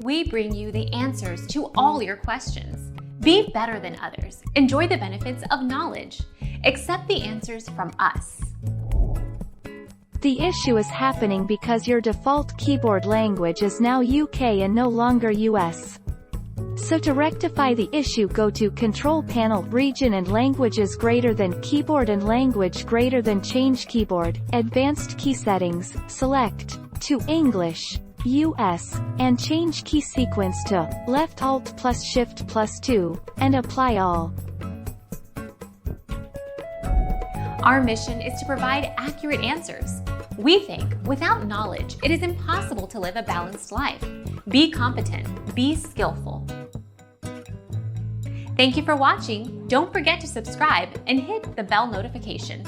We bring you the answers to all your questions. Be better than others. Enjoy the benefits of knowledge. Accept the answers from us. The issue is happening because your default keyboard language is now UK and no longer US. So to rectify the issue, go to Control Panel, Region and Languages greater than Keyboard and Language greater than Change Keyboard, Advanced Key Settings, select to English, US, and change key sequence to Left Alt plus Shift plus 2, and apply all. Our mission is to provide accurate answers. We think without knowledge, it is impossible to live a balanced life. Be competent, be skillful. Thank you for watching. Don't forget to subscribe and hit the bell notification.